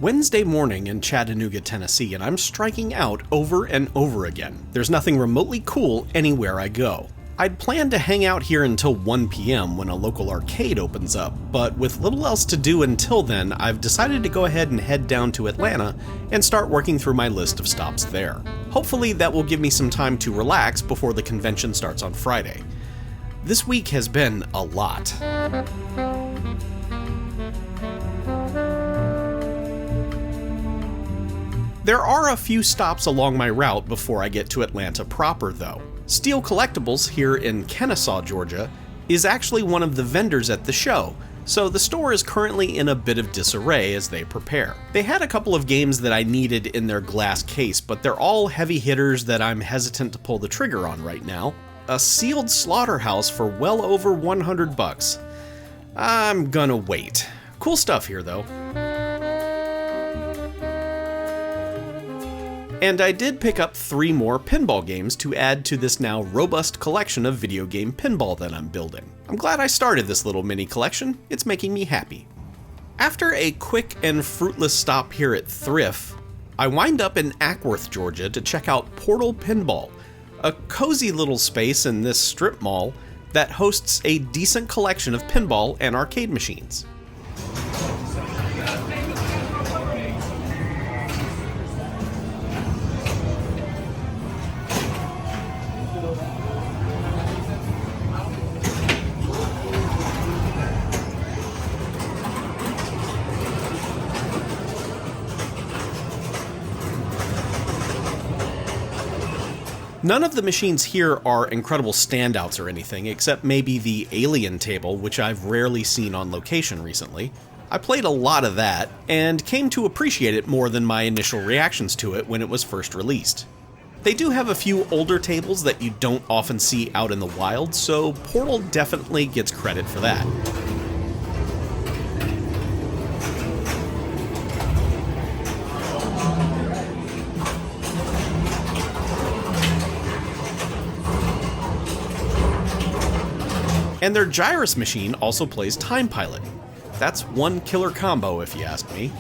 Wednesday morning in Chattanooga, Tennessee, and I'm striking out over and over again. There's nothing remotely cool anywhere I go. I'd planned to hang out here until 1 p.m. when a local arcade opens up, but with little else to do until then, I've decided to go ahead and head down to Atlanta and start working through my list of stops there. Hopefully that will give me some time to relax before the convention starts on Friday. This week has been a lot. There are a few stops along my route before I get to Atlanta proper, though. Steel Collectibles here in Kennesaw, Georgia, is actually one of the vendors at the show, so the store is currently in a bit of disarray as they prepare. They had a couple of games that I needed in their glass case, but they're all heavy hitters that I'm hesitant to pull the trigger on right now. A sealed slaughterhouse for well over $100. I'm gonna wait. Cool stuff here, though. And I did pick up 3 more pinball games to add to this now robust collection of video game pinball that I'm building. I'm glad I started this little mini collection, it's making me happy. After a quick and fruitless stop here at Thrift, I wind up in Ackworth, Georgia to check out Portal Pinball, a cozy little space in this strip mall that hosts a decent collection of pinball and arcade machines. None of the machines here are incredible standouts or anything, except maybe the Alien table, which I've rarely seen on location recently. I played a lot of that, and came to appreciate it more than my initial reactions to it when it was first released. They do have a few older tables that you don't often see out in the wild, so Portal definitely gets credit for that. And their Gyrus machine also plays Time Pilot. That's one killer combo if you ask me.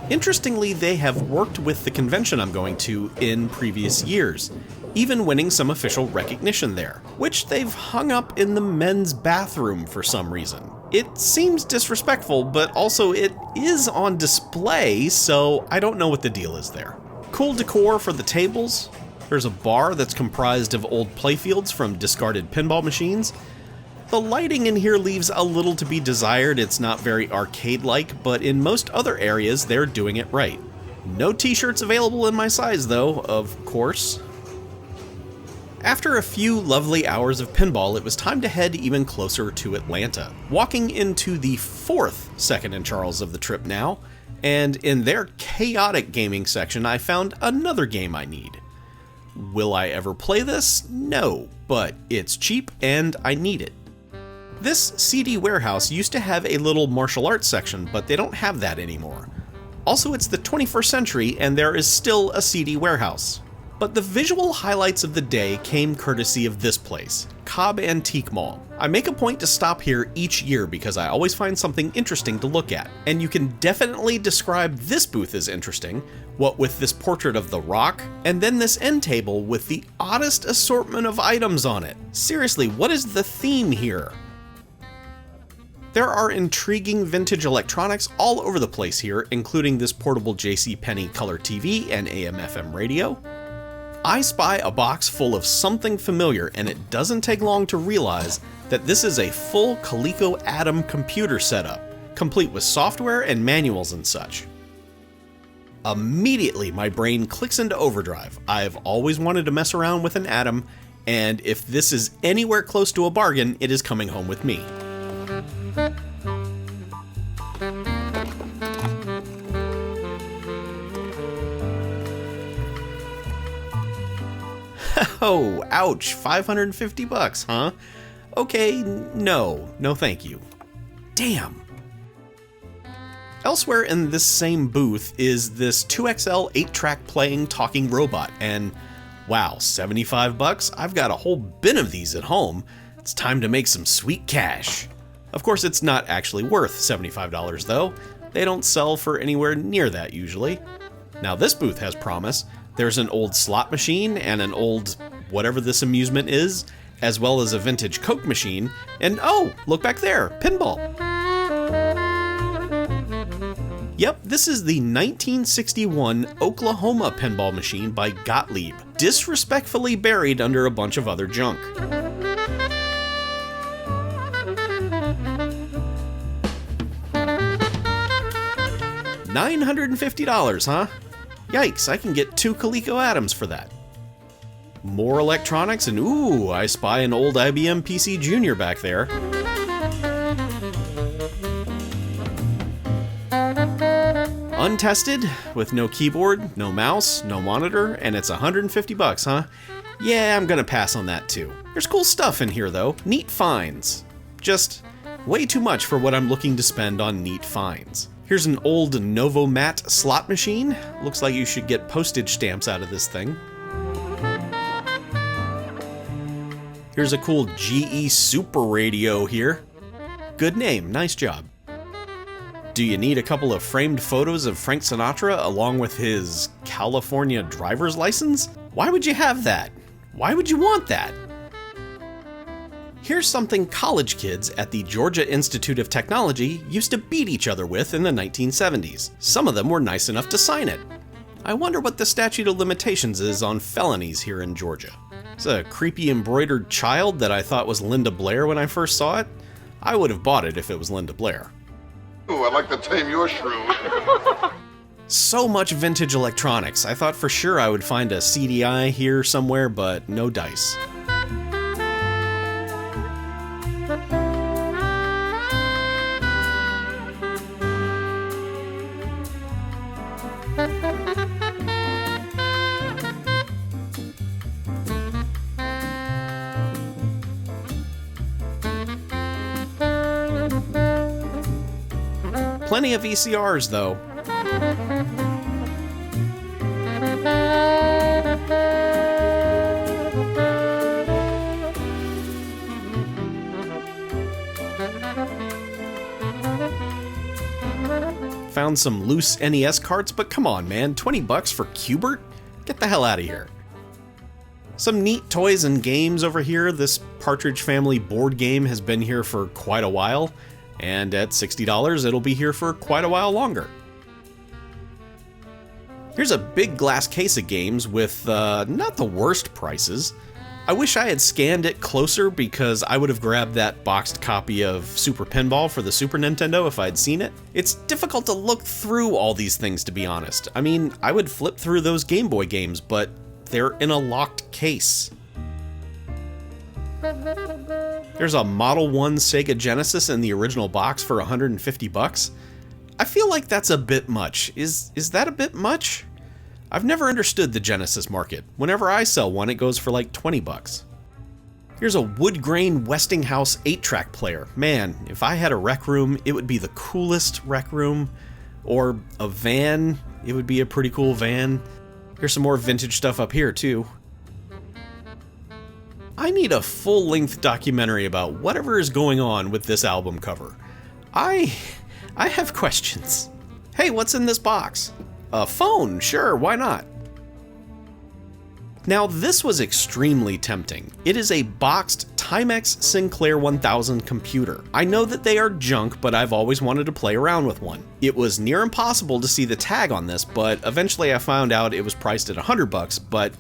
Interestingly, they have worked with the convention I'm going to in previous years, even winning some official recognition there, which they've hung up in the men's bathroom for some reason. It seems disrespectful, but also it is on display, so I don't know what the deal is there. Cool decor for the tables. There's a bar that's comprised of old playfields from discarded pinball machines. The lighting in here leaves a little to be desired. It's not very arcade-like, but in most other areas, they're doing it right. No t-shirts available in my size, though, of course. After a few lovely hours of pinball, it was time to head even closer to Atlanta, walking into the 4th Second and Charles of the trip now, and in their chaotic gaming section, I found another game I need. Will I ever play this? No, but it's cheap and I need it. This CD warehouse used to have a little martial arts section, but they don't have that anymore. Also, it's the 21st century and there is still a CD warehouse. But the visual highlights of the day came courtesy of this place, Cobb Antique Mall. I make a point to stop here each year because I always find something interesting to look at, and you can definitely describe this booth as interesting, what with this portrait of The Rock, and then this end table with the oddest assortment of items on it. Seriously, what is the theme here? There are intriguing vintage electronics all over the place here, including this portable JCPenney color TV and AM/FM radio. I spy a box full of something familiar, and it doesn't take long to realize that this is a full Coleco Adam computer setup, complete with software and manuals and such. Immediately, my brain clicks into overdrive. I've always wanted to mess around with an Adam, and if this is anywhere close to a bargain, it is coming home with me. Oh, ouch, $550, huh? Okay, no thank you. Damn. Elsewhere in this same booth is this 2XL 8-track playing talking robot, and wow, $75? I've got a whole bin of these at home. It's time to make some sweet cash. Of course, it's not actually worth $75 though. They don't sell for anywhere near that usually. Now this booth has promise. There's an old slot machine and an old whatever this amusement is, as well as a vintage Coke machine, and oh, look back there, pinball. Yep, this is the 1961 Oklahoma pinball machine by Gottlieb, disrespectfully buried under a bunch of other junk. $950, huh? Yikes, I can get 2 Coleco Atoms for that. More electronics, and ooh, I spy an old IBM PC Junior back there. Untested, with no keyboard, no mouse, no monitor, and it's $150, huh? Yeah, I'm gonna pass on that too. There's cool stuff in here though, neat finds. Just way too much for what I'm looking to spend on neat finds. Here's an old Novomat slot machine. Looks like you should get postage stamps out of this thing. Here's a cool GE Super Radio here. Good name, nice job. Do you need a couple of framed photos of Frank Sinatra along with his California driver's license? Why would you have that? Why would you want that? Here's something college kids at the Georgia Institute of Technology used to beat each other with in the 1970s. Some of them were nice enough to sign it. I wonder what the statute of limitations is on felonies here in Georgia. It's a creepy embroidered child that I thought was Linda Blair when I first saw it. I would have bought it if it was Linda Blair. Ooh, I'd like to tame your shrew. So much vintage electronics. I thought for sure I would find a CDI here somewhere, but no dice. Plenty of VCRs, though. Found some loose NES carts, but come on, man, $20 for Q*bert? Get the hell out of here. Some neat toys and games over here. This Partridge Family board game has been here for quite a while. And at $60, it'll be here for quite a while longer. Here's a big glass case of games with not the worst prices. I wish I had scanned it closer because I would have grabbed that boxed copy of Super Pinball for the Super Nintendo if I'd seen it. It's difficult to look through all these things, to be honest. I mean, I would flip through those Game Boy games, but they're in a locked case. There's a Model 1 Sega Genesis in the original box for $150. I feel like that's a bit much. Is that a bit much? I've never understood the Genesis market. Whenever I sell one, it goes for like $20. Here's a wood grain Westinghouse 8-track player. Man, if I had a rec room, it would be the coolest rec room. Or a van, it would be a pretty cool van. Here's some more vintage stuff up here too. I need a full-length documentary about whatever is going on with this album cover. I have questions. Hey, what's in this box? A phone, sure, why not? Now, this was extremely tempting. It is a boxed Timex Sinclair 1000 computer. I know that they are junk, but I've always wanted to play around with one. It was near impossible to see the tag on this, but eventually I found out it was priced at $100, but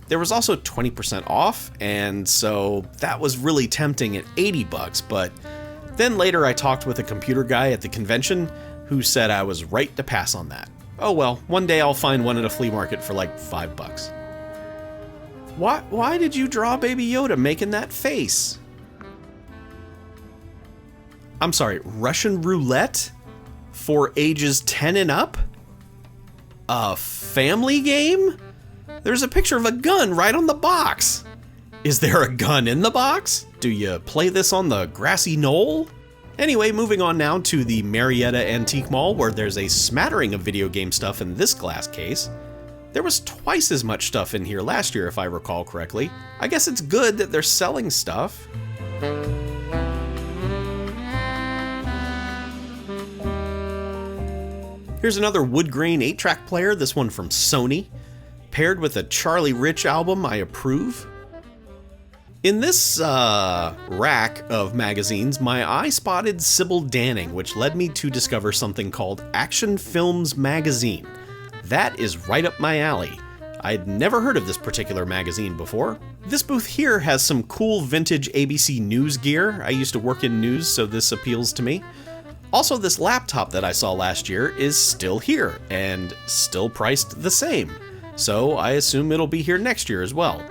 there was also 20% off, and so that was really tempting at $80, but then later I talked with a computer guy at the convention who said I was right to pass on that. Oh well, one day I'll find one at a flea market for like $5. Why did you draw Baby Yoda making that face? I'm sorry, Russian roulette? For ages 10 and up? A family game? There's a picture of a gun right on the box. Is there a gun in the box? Do you play this on the grassy knoll? Anyway, moving on now to the Marietta Antique Mall, where there's a smattering of video game stuff in this glass case. There was twice as much stuff in here last year, if I recall correctly. I guess it's good that they're selling stuff. Here's another wood grain 8-track player, this one from Sony, paired with a Charlie Rich album I approve. In this rack of magazines, my eye spotted Sybil Danning, which led me to discover something called Action Films Magazine. That is right up my alley. I'd never heard of this particular magazine before. This booth here has some cool vintage ABC News gear. I used to work in news, so this appeals to me. Also, this laptop that I saw last year is still here, and still priced the same. So I assume it'll be here next year as well.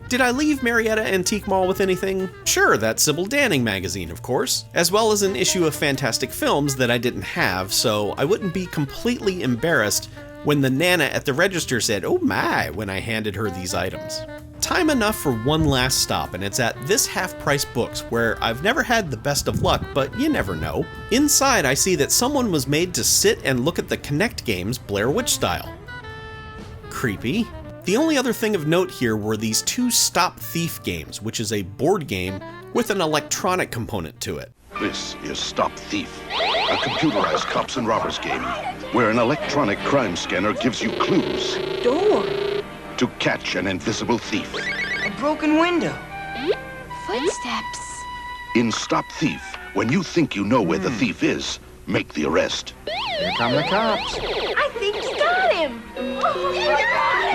Did I leave Marietta Antique Mall with anything? Sure, that Sybil Danning magazine, of course, as well as an issue of Fantastic Films that I didn't have, so I wouldn't be completely embarrassed when the Nana at the register said, "Oh my," when I handed her these items. Time enough for one last stop, and it's at This Half Price Books, where I've never had the best of luck, but you never know. Inside, I see that someone was made to sit and look at the Kinect games Blair Witch style. Creepy. The only other thing of note here were these 2 Stop Thief games, which is a board game with an electronic component to it. This is Stop Thief, a computerized cops and robbers game where an electronic crime scanner gives you clues Door. to catch an invisible thief. A broken window. Footsteps. In Stop Thief, when you think you know where the thief is, make the arrest. Here come the cops. I think he got him.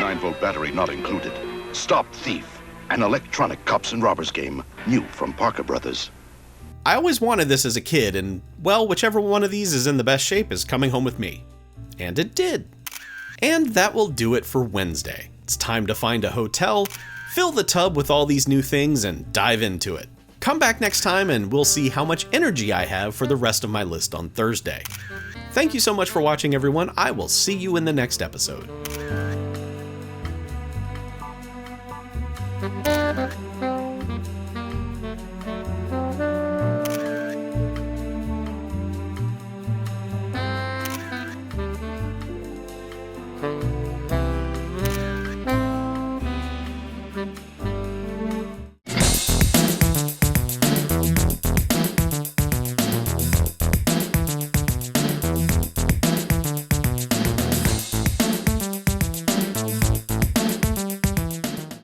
9-volt battery not included. Stop Thief, an electronic cops and robbers game, new from Parker Brothers. I always wanted this as a kid, and, well, whichever one of these is in the best shape is coming home with me. And it did. And that will do it for Wednesday. It's time to find a hotel, fill the tub with all these new things, and dive into it. Come back next time and we'll see how much energy I have for the rest of my list on Thursday. Thank you so much for watching, everyone. I will see you in the next episode.